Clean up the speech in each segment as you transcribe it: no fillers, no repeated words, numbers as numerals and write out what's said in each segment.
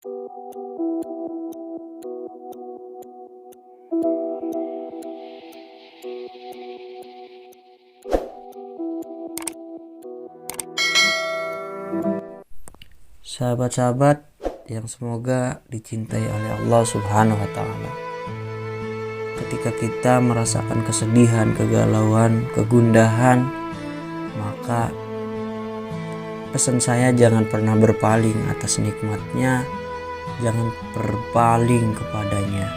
Sahabat-sahabat yang semoga dicintai oleh Allah Subhanahu wa Ta'ala. Ketika kita merasakan kesedihan, kegalauan, kegundahan, maka pesan saya jangan pernah berpaling atas nikmatnya, jangan berpaling kepadanya.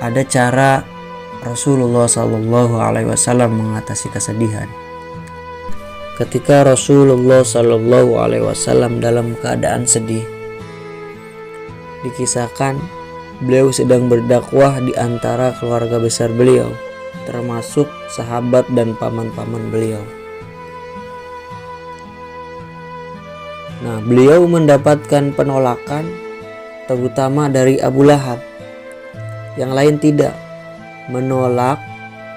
Ada cara Rasulullah SAW mengatasi kesedihan. Ketika Rasulullah SAW dalam keadaan sedih, dikisahkan beliau sedang berdakwah di antara keluarga besar beliau, termasuk sahabat dan paman-paman beliau. Nah, beliau mendapatkan penolakan terutama dari Abu Lahab. Yang lain tidak menolak,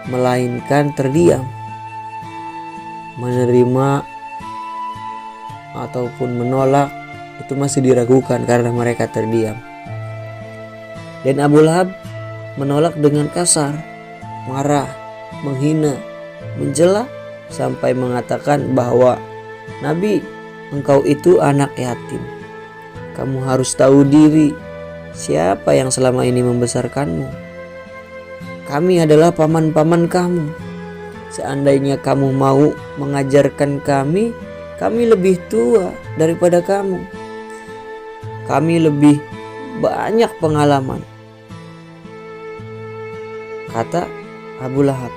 melainkan terdiam. Menerima ataupun menolak itu masih diragukan karena mereka terdiam. Dan Abu Lahab menolak dengan kasar, marah, menghina, mencela, sampai mengatakan bahwa Nabi, engkau itu anak yatim. Kamu harus tahu diri, siapa yang selama ini membesarkanmu. Kami adalah paman-paman kamu. Seandainya kamu mau mengajarkan kami lebih tua daripada kamu. Kami lebih banyak pengalaman, kata Abu Lahab.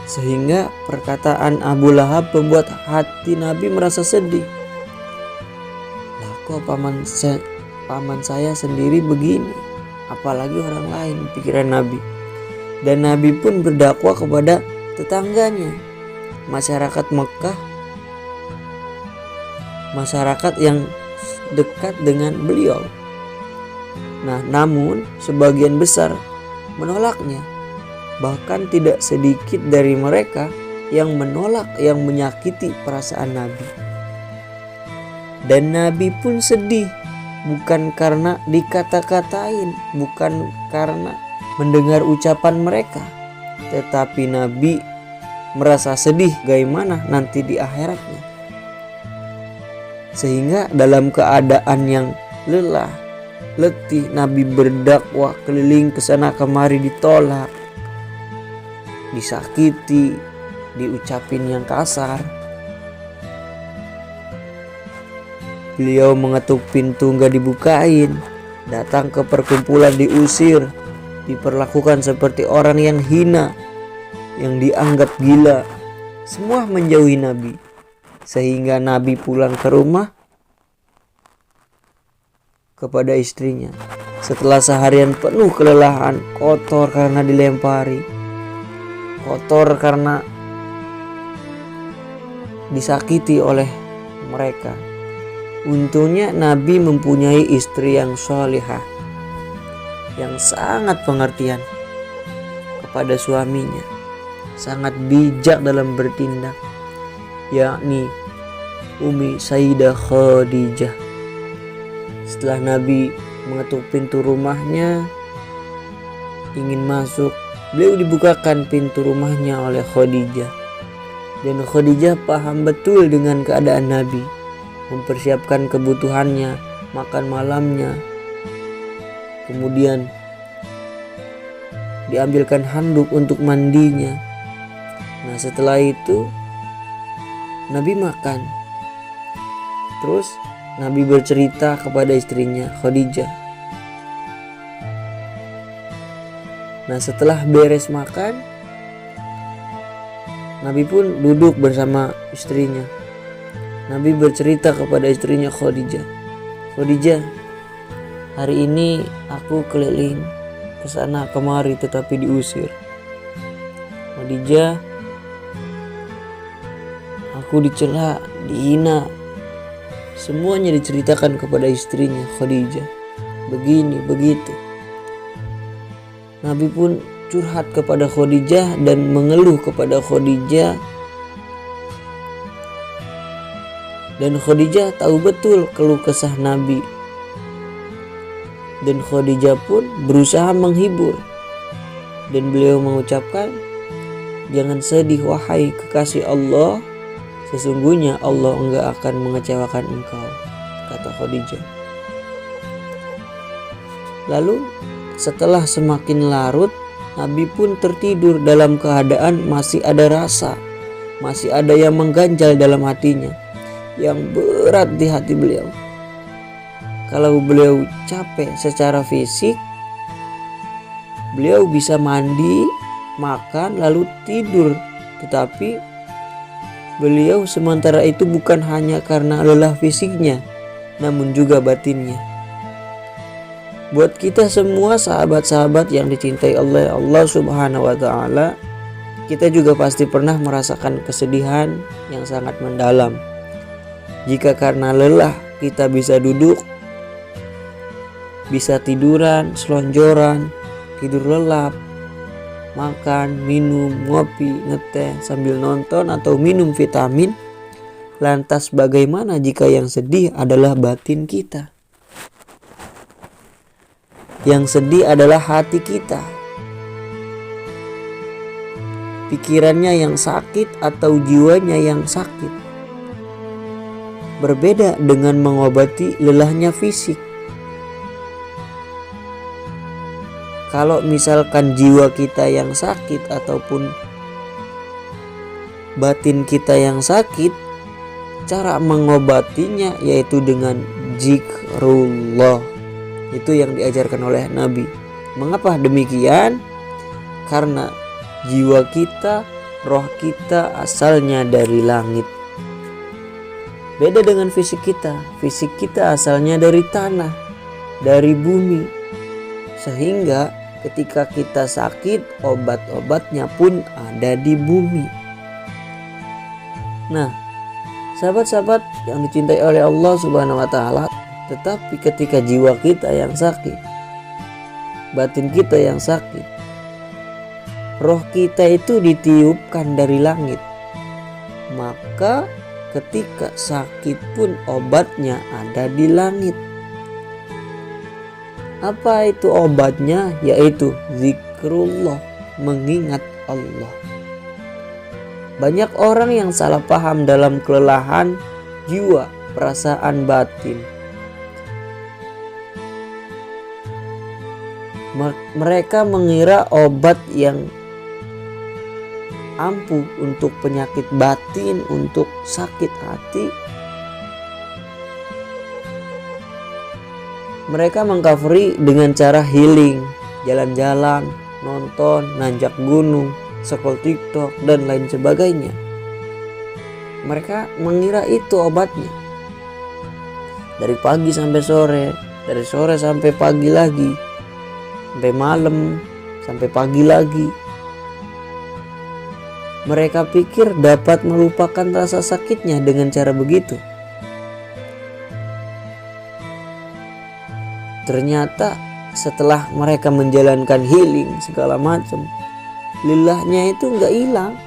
Sehingga perkataan Abu Lahab membuat hati Nabi merasa sedih. Lah kok paman saya sendiri begini, apalagi orang lain, pikiran Nabi. Dan Nabi pun berdakwah kepada tetangganya, masyarakat Mekah, masyarakat yang dekat dengan beliau. Nah, namun sebagian besar menolaknya. Bahkan tidak sedikit dari mereka yang menolak, yang menyakiti perasaan Nabi. Dan Nabi pun sedih, bukan karena dikata-katain, bukan karena mendengar ucapan mereka, tetapi Nabi merasa sedih bagaimana nanti di akhiratnya. Sehingga dalam keadaan yang lelah, letih, Nabi berdakwah keliling ke sana kemari, ditolak, disakiti, diucapin yang kasar. Beliau mengetuk pintu nggak dibukain, datang ke perkumpulan diusir, diperlakukan seperti orang yang hina, yang dianggap gila. Semua menjauhi Nabi. Sehingga Nabi pulang ke rumah kepada istrinya setelah seharian penuh kelelahan, kotor karena dilempari, kotor karena disakiti oleh mereka. Untungnya Nabi mempunyai istri yang sholihah, yang sangat pengertian kepada suaminya, sangat bijak dalam bertindak, yakni Umi Sayyidah Khadijah. Setelah Nabi mengetuk pintu rumahnya, ingin masuk, beliau dibukakan pintu rumahnya oleh Khadijah. Dan Khadijah paham betul dengan keadaan Nabi, mempersiapkan kebutuhannya, makan malamnya. Kemudian diambilkan handuk untuk mandinya. Nah, setelah itu Nabi makan. Terus Nabi bercerita kepada istrinya Khadijah. Nah, setelah beres makan, Nabi pun duduk bersama istrinya. Nabi bercerita kepada istrinya Khadijah, Khadijah, hari ini aku keliling ke sana kemari tetapi diusir. Khadijah, aku dicela, dihina. Semuanya diceritakan kepada istrinya Khadijah. Begini, begitu. Nabi pun curhat kepada Khadijah dan mengeluh kepada Khadijah. Dan Khadijah tahu betul keluh kesah Nabi. Dan Khadijah pun berusaha menghibur. Dan beliau mengucapkan, "Jangan sedih wahai kekasih Allah, sesungguhnya Allah enggak akan mengecewakan engkau," kata Khadijah. Lalu setelah semakin larut, Nabi pun tertidur dalam keadaan masih ada rasa, masih ada yang mengganjal dalam hatinya, yang berat di hati beliau. Kalau beliau capek secara fisik, beliau bisa mandi, makan, lalu tidur. Tetapi beliau sementara itu bukan hanya karena lelah fisiknya, namun juga batinnya. Buat kita semua sahabat-sahabat yang dicintai oleh Allah Subhanahu wa Ta'ala, kita juga pasti pernah merasakan kesedihan yang sangat mendalam. Jika karena lelah kita bisa duduk, bisa tiduran, selonjoran, tidur lelap, makan, minum, ngopi, ngeteh sambil nonton atau minum vitamin. Lantas bagaimana jika yang sedih adalah batin kita? Yang sedih adalah hati kita. Pikirannya yang sakit atau jiwanya yang sakit. Berbeda dengan mengobati lelahnya fisik. Kalau misalkan jiwa kita yang sakit ataupun batin kita yang sakit, cara mengobatinya yaitu dengan zikrullah. Itu yang diajarkan oleh Nabi. Mengapa demikian? Karena jiwa kita, roh kita asalnya dari langit. Beda dengan fisik kita. Fisik kita asalnya dari tanah, dari bumi. Sehingga ketika kita sakit, obat-obatnya pun ada di bumi. Nah, sahabat-sahabat yang dicintai oleh Allah Subhanahu wa Ta'ala, tetapi ketika jiwa kita yang sakit, batin kita yang sakit, roh kita itu ditiupkan dari langit, maka ketika sakit pun obatnya ada di langit. Apa itu obatnya? Yaitu zikrullah, mengingat Allah. Banyak orang yang salah paham dalam kelelahan jiwa, perasaan batin. Mereka mengira obat yang ampuh untuk penyakit batin, untuk sakit hati. Mereka mengcovery dengan cara healing, jalan-jalan, nonton, nanjak gunung, scroll TikTok, dan lain sebagainya. Mereka mengira itu obatnya. Dari pagi sampai sore, dari sore sampai pagi lagi, sampai malam, sampai pagi lagi. Mereka pikir dapat melupakan rasa sakitnya dengan cara begitu. Ternyata setelah mereka menjalankan healing segala macam, lelahnya itu nggak hilang.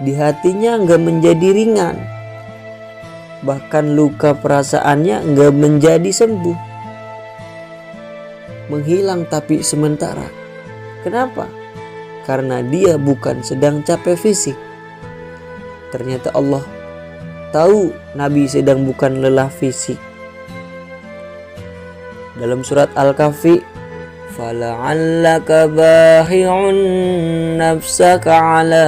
Di hatinya nggak menjadi ringan. Bahkan luka perasaannya nggak menjadi sembuh. Menghilang tapi sementara. Kenapa? Karena dia bukan sedang capek fisik. Ternyata Allah tahu Nabi sedang bukan lelah fisik. Dalam surat Al-Kahfi, "Fala'allaka bahi'un nafsaka 'ala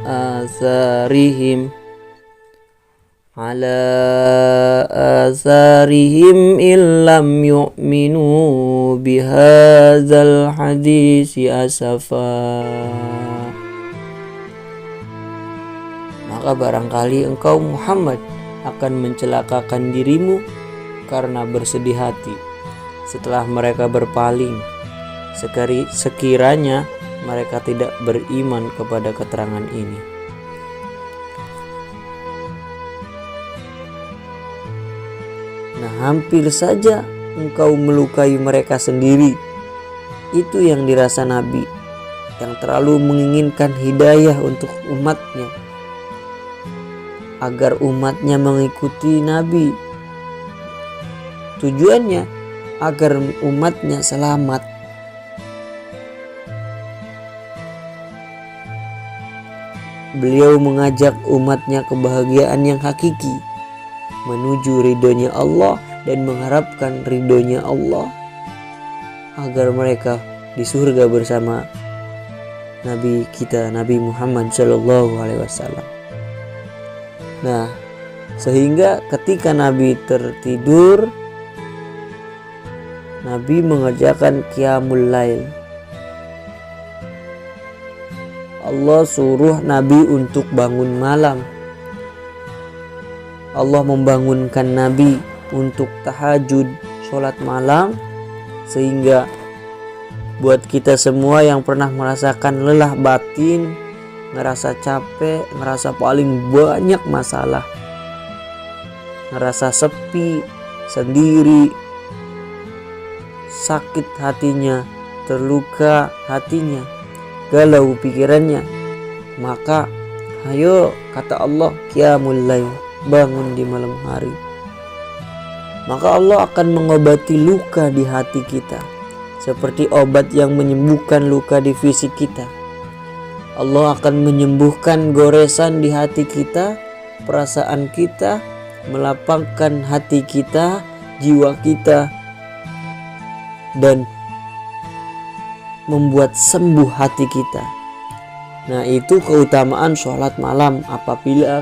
atharihim illam yu'minu bihadzal hadisi asafa." Maka barangkali engkau Muhammad akan mencelakakan dirimu karena bersedih hati setelah mereka berpaling, sekiranya mereka tidak beriman kepada keterangan ini. Nah, hampir saja engkau melukai mereka sendiri. Itu yang dirasa Nabi, yang terlalu menginginkan hidayah untuk umatnya. agar umatnya mengikuti Nabi. Tujuannya agar umatnya selamat. Beliau mengajak umatnya kebahagiaan yang hakiki, menuju ridhonya Allah dan mengharapkan ridhonya Allah agar mereka di surga bersama Nabi kita, Nabi Muhammad Shallallahu Alaihi Wasallam. Nah, sehingga ketika Nabi tertidur, Nabi mengerjakan qiyamul lail. Allah suruh Nabi untuk bangun malam. Allah membangunkan Nabi untuk tahajud, sholat malam, sehingga buat kita semua yang pernah merasakan lelah batin, ngerasa capek, ngerasa paling banyak masalah, ngerasa sepi, sendiri, sakit hatinya, terluka hatinya, galau pikirannya, maka ayo, kata Allah, qiyamul lail, bangun di malam hari. Maka Allah akan mengobati luka di hati kita, seperti obat yang menyembuhkan luka di fisik kita. Allah akan menyembuhkan goresan di hati kita, perasaan kita, melapangkan hati kita, jiwa kita, dan membuat sembuh hati kita. Nah, itu keutamaan sholat malam apabila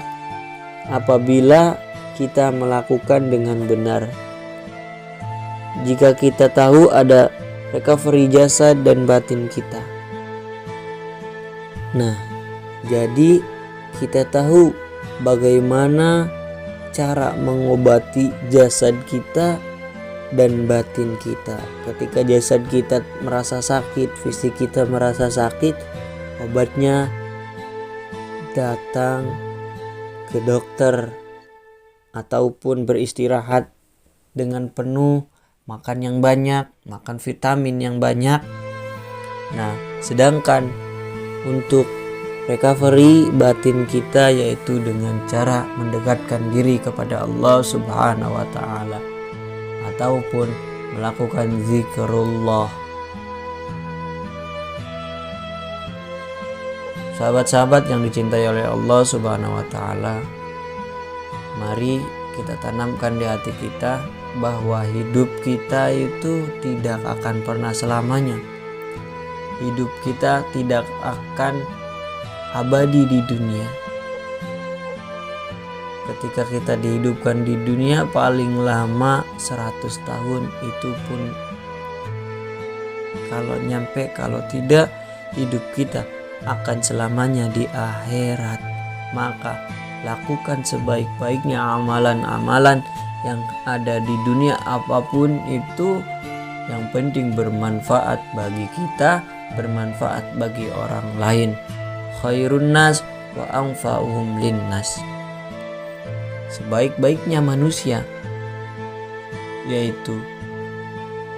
kita melakukan dengan benar. Jika kita tahu ada recovery jasad dan batin kita. Nah, jadi kita tahu bagaimana cara mengobati jasad kita dan batin kita. Ketika jasad kita merasa sakit, fisik kita merasa sakit, obatnya datang ke dokter ataupun beristirahat dengan penuh, makan yang banyak, makan vitamin yang banyak. Nah, sedangkan untuk recovery batin kita yaitu dengan cara mendekatkan diri kepada Allah Subhanahu wa taala ataupun melakukan zikrullah. Sahabat-sahabat yang dicintai oleh Allah Subhanahu wa taala, mari kita tanamkan di hati kita bahwa hidup kita itu tidak akan pernah selamanya. Hidup kita tidak akan abadi di dunia. Ketika kita dihidupkan di dunia paling lama 100 tahun, itu pun kalau nyampe, kalau tidak, hidup kita akan selamanya di akhirat. Maka lakukan sebaik-baiknya amalan-amalan yang ada di dunia, apapun itu, yang penting bermanfaat bagi kita, bermanfaat bagi orang lain. Khairun nas wa anfa'uhum linnas. Sebaik-baiknya manusia yaitu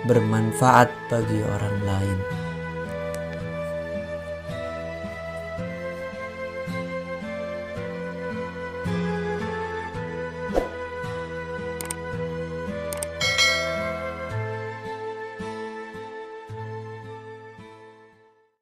bermanfaat bagi orang lain.